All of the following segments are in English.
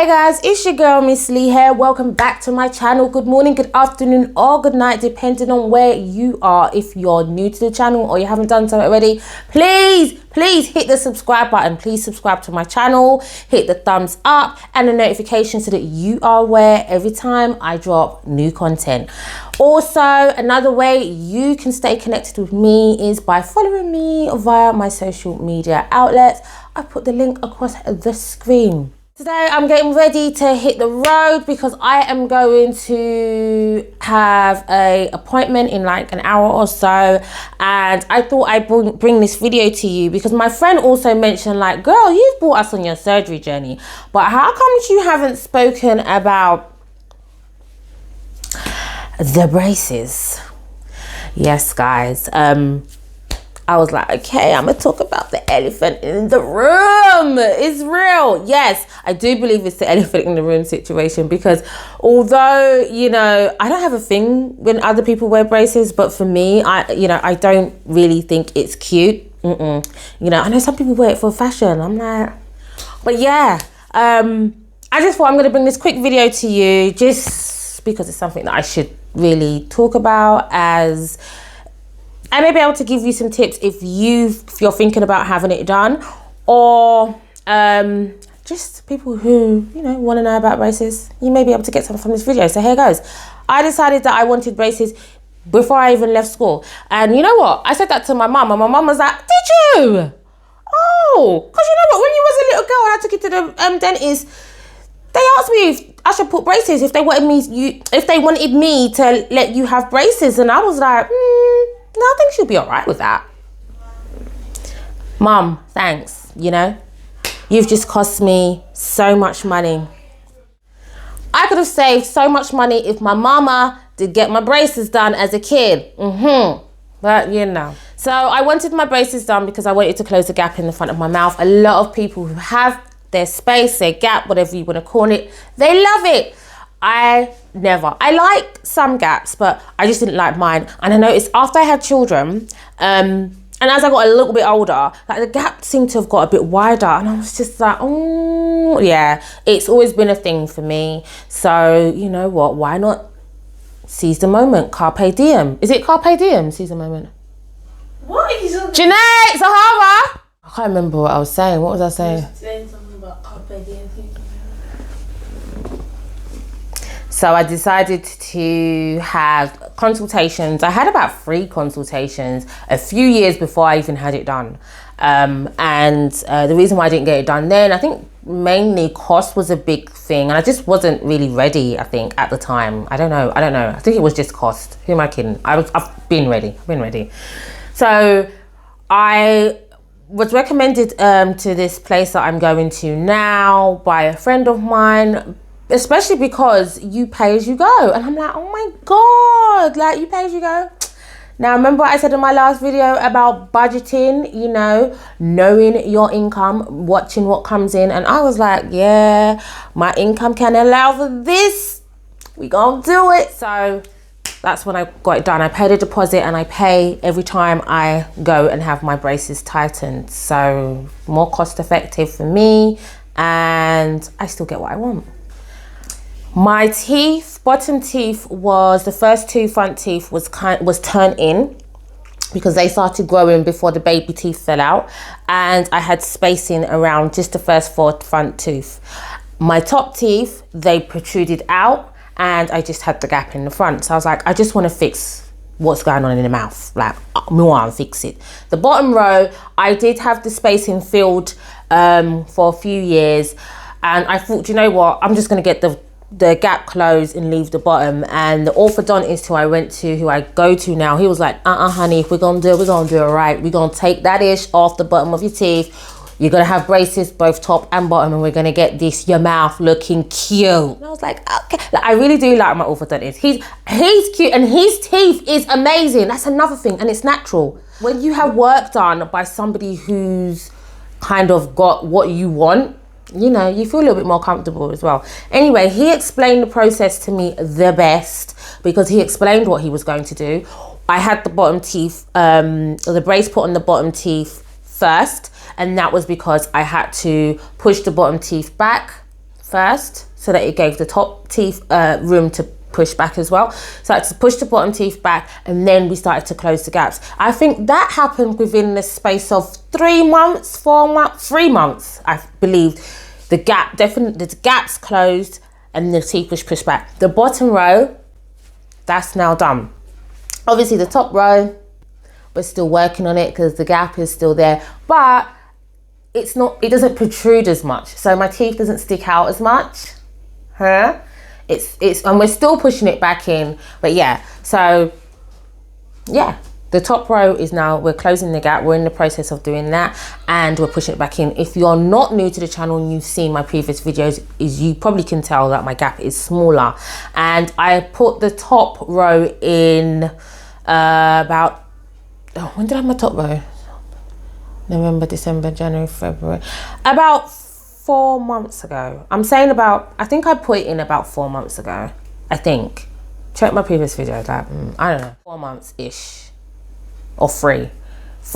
Hey guys, it's your girl Miss Lee here. Welcome back to my channel. Good morning, good afternoon, or good night, depending on where you are. If you're new to the channel or you haven't done so already, please hit the subscribe button. Please subscribe to my channel, hit the thumbs up and the notification so that you are aware every time I drop new content. Also, another way you can stay connected with me is by following me via my social media outlets. I put the link across the screen. Today I'm getting ready to hit the road because I am going to have an appointment in like an hour or so, and I thought I'd bring this video to you because my friend also mentioned like, girl, you've brought us on your surgery journey, but how come you haven't spoken about the braces? Yes guys, I was like, okay, I'm gonna talk about the elephant in the room. It's real. Yes, I do believe it's the elephant in the room situation because although, you know, I don't have a thing when other people wear braces, but for me, I don't really think it's cute. You know, I know some people wear it for fashion. I'm like, but yeah, I just thought I'm gonna bring this quick video to you just because it's something that I should really talk about, as I may be able to give you some tips if you're thinking about having it done, or just people who, you know, want to know about braces. You may be able to get something from this video. So here goes. I decided that I wanted braces before I even left school. And you know what? I said that to my mum, and my mum was like, did you? Oh, because you know what? When you was a little girl, I took you to the dentist. They asked me if I should put braces, if they wanted me to let you have braces. And I was like, no, I think she'll be all right with that. Mum, thanks, you know. You've just cost me so much money. I could have saved so much money if my mama did get my braces done as a kid. But, you know. So I wanted my braces done because I wanted to close the gap in the front of my mouth. A lot of people who have their space, their gap, whatever you want to call it, they love it. I like some gaps, but I just didn't like mine. And I noticed after I had children, and as I got a little bit older, like the gap seemed to have got a bit wider, and I was just like, oh yeah, it's always been a thing for me. So you know what, why not seize the moment? Carpe diem. Is it carpe diem? Seize the moment. What are you talking about? Janae, Sahara. I can't remember what I was saying. What was I saying? You were saying something about carpe diem. So I decided to have consultations. I had about 3 consultations a few years before I even had it done. The reason why I didn't get it done then, I think mainly cost was a big thing. And I just wasn't really ready, I think, at the time. I don't know. I think it was just cost. Who am I kidding? I've been ready. So I was recommended to this place that I'm going to now by a friend of mine, especially because you pay as you go. And I'm like, oh my God, like you pay as you go. Now, remember what I said in my last video about budgeting, you know, knowing your income, watching what comes in. And I was like, yeah, my income can allow for this. We gonna do it. So that's when I got it done. I paid a deposit and I pay every time I go and have my braces tightened. So more cost effective for me, and I still get what I want. My teeth, bottom teeth, was the first 2 front teeth was turned in because they started growing before the baby teeth fell out, and I had spacing around just the first 4 front tooth. My top teeth, they protruded out, and I just had the gap in the front. So I was like, I just want to fix what's going on in the mouth. Like, I want to fix it. The bottom row, I did have the spacing filled for a few years, and I thought, you know what, I'm just going to get the gap closed and leave the bottom. And the orthodontist who I go to now, he was like, honey, if we're gonna do it right. We're gonna take that ish off the bottom of your teeth. You're gonna have braces both top and bottom, and we're gonna get your mouth looking cute. And I was like, okay. Like, I really do like my orthodontist. He's cute, and his teeth is amazing. That's another thing, and it's natural. When you have work done by somebody who's kind of got what you want, you know, you feel a little bit more comfortable as well. Anyway, he explained the process to me the best because he explained what he was going to do. I had the bottom teeth, the brace put on the bottom teeth first, and that was because I had to push the bottom teeth back first so that it gave the top teeth room to push back as well. So I had to push the bottom teeth back, and then we started to close the gaps. I think that happened within the space of 3 months, 4 months, 3 months, I believe. The gaps closed and the teeth was pushed back. The bottom row, that's now done. Obviously the top row, we're still working on it because the gap is still there, but it doesn't protrude as much. So my teeth doesn't stick out as much. And we're still pushing it back in, but yeah. So yeah, the top row is now, we're closing the gap. We're in the process of doing that, and we're pushing it back in. If you're not new to the channel and you've seen my previous videos, you probably can tell that my gap is smaller. And I put the top row in when did I have my top row? November, December, January, February. About 4 months ago. I think I put it in about 4 months ago. I think. Check my previous video. I don't know. 4 months-ish. Or 3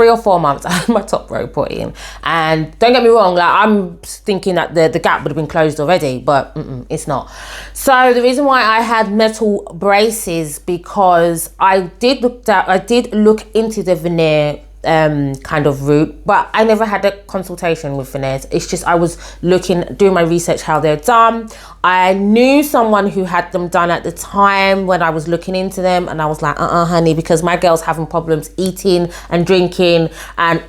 or 4 months I had my top row put in. And don't get me wrong, like, I'm thinking that the gap would have been closed already, but it's not. So the reason why I had metal braces, because I did look into the veneer kind of route, but I never had a consultation with veneers. It's just I was doing my research how they're done. I knew someone who had them done at the time when I was looking into them, and I was like, honey, because my girl's having problems eating and drinking, and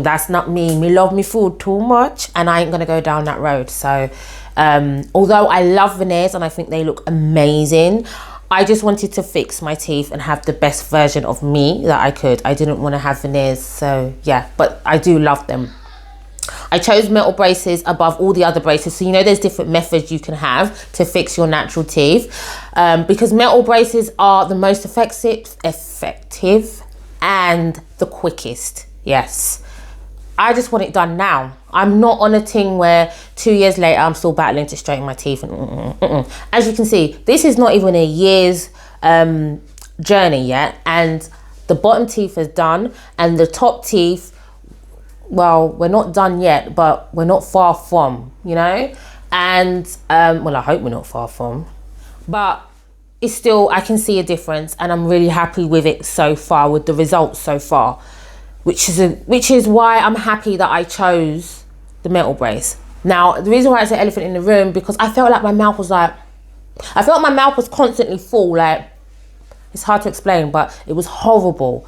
that's not me. Me love me food too much, and I ain't gonna go down that road. So although I love veneers and I think they look amazing, I just wanted to fix my teeth and have the best version of me that I could. I didn't want to have veneers, so yeah, but I do love them. I chose metal braces above all the other braces. So, you know, there's different methods you can have to fix your natural teeth. Because metal braces are the most effective and the quickest, yes. I just want it done now. I'm not on a thing where 2 years later I'm still battling to straighten my teeth. As you can see, this is not even a year's journey yet, and the bottom teeth is done, and the top teeth, well, we're not done yet, but we're not far from, you know. And well, I hope we're not far from, but it's still, I can see a difference, and I'm really happy with it so far, with the results so far. Which is why I'm happy that I chose the metal brace. Now, the reason why I say elephant in the room, because I felt like my mouth was constantly full. Like, it's hard to explain, but it was horrible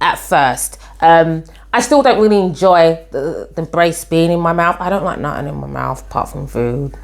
at first. I still don't really enjoy the brace being in my mouth. I don't like nothing in my mouth apart from food.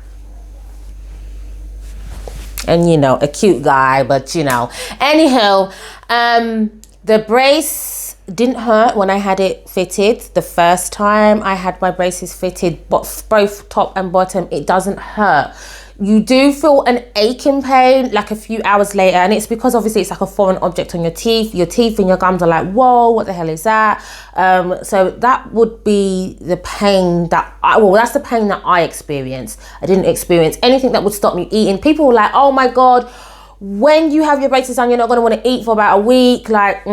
And, you know, a cute guy, but, you know. Anyhow, the brace didn't hurt when I had it fitted. The first time I had my braces fitted, both top and bottom, it doesn't hurt. You do feel an aching pain like a few hours later, and it's because obviously it's like a foreign object on your teeth. Your teeth and your gums are like, whoa, what the hell is that? So that would be the pain that's the pain that I experienced. I didn't experience anything that would stop me eating. People were like, oh my God, when you have your braces on, you're not gonna wanna eat for about a week. Like,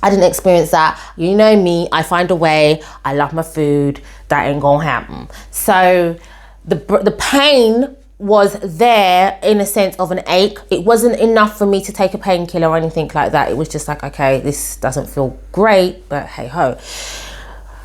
I didn't experience that. You know me, I find a way. I love my food. That ain't gonna happen. So the pain was there in a sense of an ache. It wasn't enough for me to take a painkiller or anything like that. It was just like, okay, this doesn't feel great, but hey ho.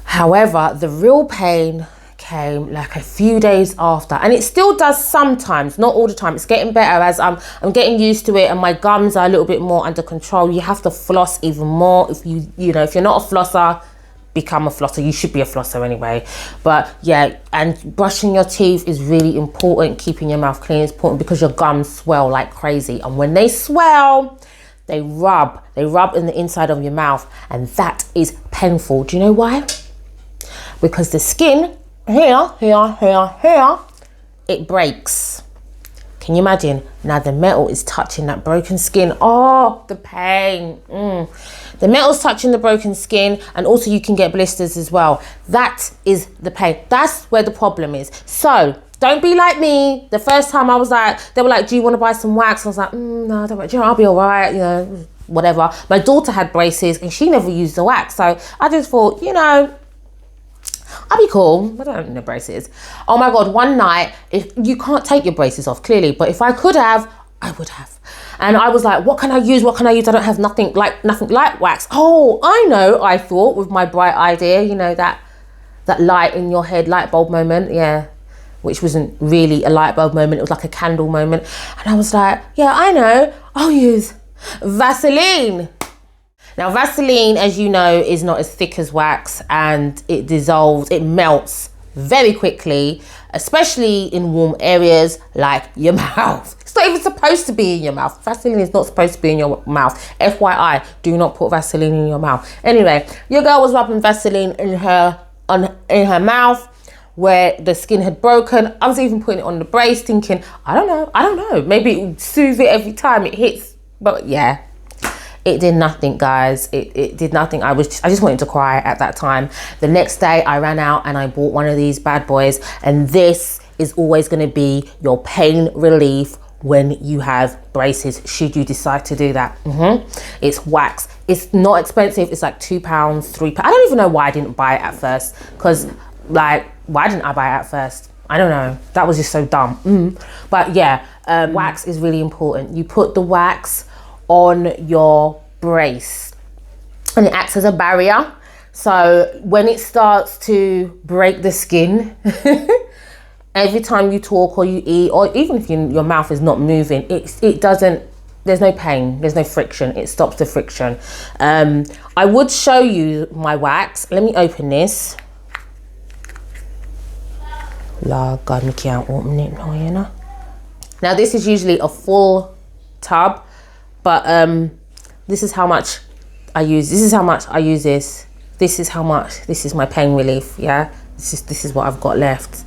However, the real pain came like a few days after, and it still does sometimes, not all the time. It's getting better as I'm getting used to it, and my gums are a little bit more under control. You have to floss even more. If you're not a flosser, become a flosser. You should be a flosser anyway. But yeah, and brushing your teeth is really important. Keeping your mouth clean is important, because your gums swell like crazy, and when they swell, they rub in the inside of your mouth, and that is painful. Do you know why? Because the skin here, it breaks. Can you imagine? Now the metal is touching that broken skin. Oh, the pain. The metal's touching the broken skin, and also you can get blisters as well. That is the pain. That's where the problem is. So don't be like me. The first time I was like, they were like, do you want to buy some wax? I was like, no, don't worry. I'll be all right, you know, whatever. My daughter had braces and she never used the wax. So I just thought, you know, I'll be cool. I don't need no braces. Oh my God, one night, if you can't take your braces off, clearly, but if I could have, I would have. And I was like, what can I use? What can I use? I don't have nothing like wax. Oh, I know, I thought with my bright idea, you know, that light in your head, light bulb moment. Yeah. Which wasn't really a light bulb moment. It was like a candle moment. And I was like, yeah, I know. I'll use Vaseline. Now, Vaseline, as you know, is not as thick as wax, and it dissolves, it melts very quickly, especially in warm areas like your mouth. It's not even supposed to be in your mouth. Vaseline is not supposed to be in your mouth. FYI, do not put Vaseline in your mouth. Anyway, your girl was rubbing Vaseline in her mouth where the skin had broken. I was even putting it on the brace thinking, I don't know. Maybe it would soothe it every time it hits. But yeah, it did nothing, guys. It did nothing. I just wanted to cry at that time. The next day I ran out and I bought one of these bad boys, and this is always going to be your pain relief when you have braces, should you decide to do that. It's wax. It's not expensive. It's like £2, £3. I don't even know why I didn't buy it at first, because like, why didn't I buy it at first? I don't know. That was just so dumb. But yeah, wax is really important. You put the wax on your brace and it acts as a barrier. So when it starts to break the skin, every time you talk or you eat, or even if your mouth is not moving, it doesn't, there's no pain, there's no friction. It stops the friction. I would show you my wax. Let me open this. Lord God, me can't open it now, you know. Now this is usually a full tub, but this is how much I use. This is how much I use this. This is how much. This is my pain relief. Yeah, this is what I've got left.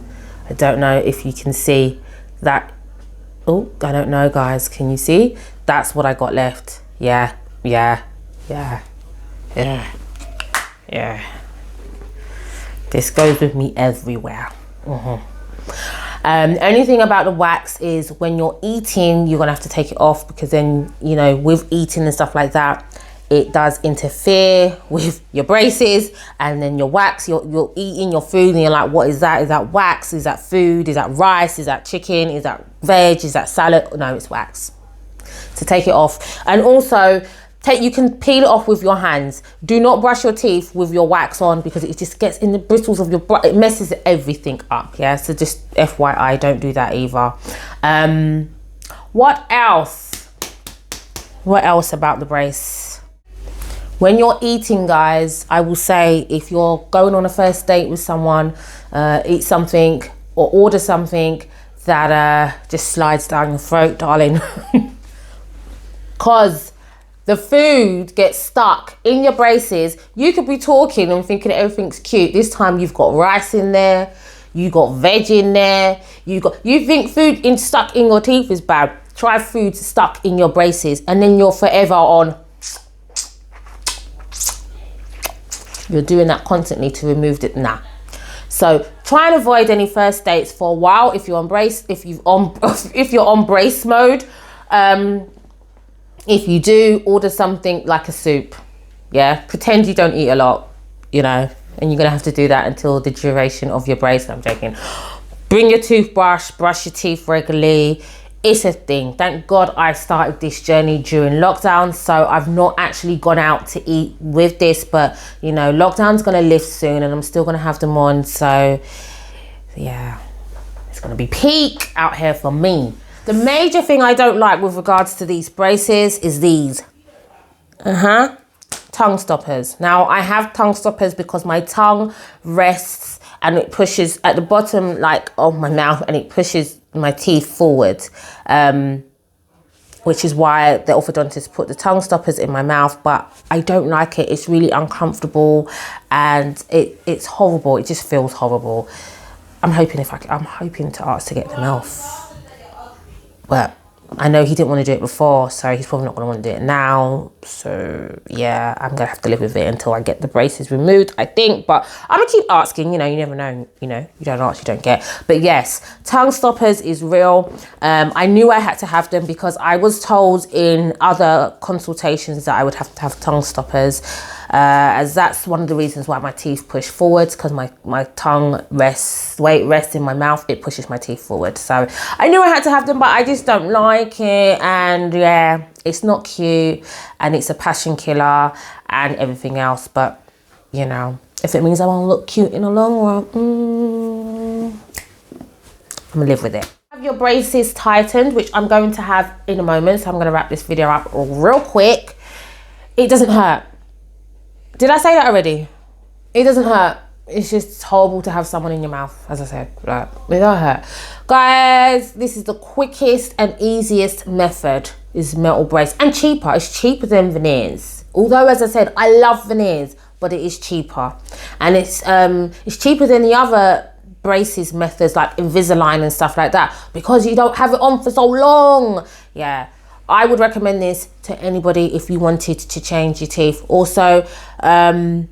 I don't know if you can see that. Oh, I don't know, guys. Can you see? That's what I got left. Yeah. This goes with me everywhere. Only thing about the wax is when you're eating, you're gonna have to take it off, because then, you know, with eating and stuff like that, it does interfere with your braces, and then your wax, you're eating your food and you're like, what is that? Is that wax? Is that food? Is that rice? Is that chicken? Is that veg? Is that salad? No, it's wax. So take it off. And also, you can peel it off with your hands. Do not brush your teeth with your wax on, because it just gets in the bristles of your it messes everything up. Yeah, so just FYI, don't do that either. What else about the brace? When you're eating, guys, I will say, if you're going on a first date with someone, eat something or order something that just slides down your throat, darling. Because the food gets stuck in your braces. You could be talking and thinking everything's cute. This time you've got rice in there, you got veg in there, you think food stuck in your teeth is bad. Try food stuck in your braces, and then you're forever on. You're doing that constantly to remove it. Nah. So try and avoid any first dates for a while if you're on brace. If you're on brace mode. If you do, order something like a soup. Yeah, pretend you don't eat a lot, you know, and you're gonna have to do that until the duration of your brace. I'm joking. Bring your toothbrush, brush your teeth regularly. It's a thing. Thank God I started this journey during lockdown, so I've not actually gone out to eat with this, but you know, lockdown's gonna lift soon and I'm still gonna have them on, so yeah, it's gonna be peak out here for me. The major thing I don't like with regards to these braces is these. Tongue stoppers. Now, I have tongue stoppers because my tongue rests and it pushes at the bottom, like, of my mouth, and it pushes my teeth forward. Which is why the orthodontist put the tongue stoppers in my mouth, but I don't like it. It's really uncomfortable and it's horrible. It just feels horrible. I'm hoping to ask to get them off. But I know he didn't want to do it before, so he's probably not going to want to do it now. So yeah, I'm going to have to live with it until I get the braces removed, I think. But I'm going to keep asking, you know, you never know, you know, you don't ask, you don't get. But yes, tongue stoppers is real. I knew I had to have them because I was told in other consultations that I would have to have tongue stoppers. as that's one of the reasons why my teeth push forwards, because my tongue rests in my mouth, it pushes my teeth forward. So I knew I had to have them, but I just don't like it, and yeah, it's not cute, and it's a passion killer and everything else. But you know, if it means I won't look cute in the long run, I'm gonna live with it. Have your braces tightened, which I'm going to have in a moment, so I'm gonna wrap this video up real quick. It doesn't hurt. Did I say that already? It doesn't hurt. It's just horrible to have someone in your mouth, as I said. Like, it don't hurt. Guys, this is the quickest and easiest method, is metal brace, and cheaper. It's cheaper than veneers. Although, as I said, I love veneers, but it is cheaper, and it's cheaper than the other braces methods like Invisalign and stuff like that, because you don't have it on for so long. Yeah, I would recommend this to anybody if you wanted to change your teeth. Also, don't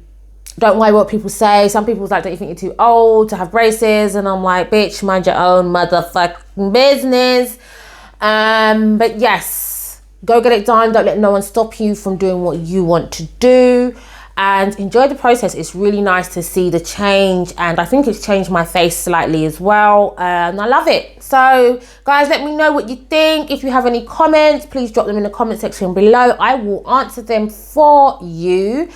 worry what people say. Some people's like, don't you think you're too old to have braces? And I'm like, bitch, mind your own motherfucking business. But yes, go get it done. Don't let no one stop you from doing what you want to do, and enjoy the process. It's really nice to see the change, and I think it's changed my face slightly as well, and I love it. So guys, let me know what you think. If you have any comments, please drop them in the comment section below. I will answer them for you.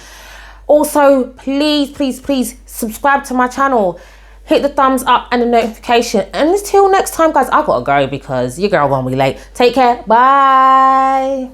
Also, please subscribe to my channel, hit the thumbs up and the notification, and until next time guys, I gotta go because your girl gonna be late. Take care, bye.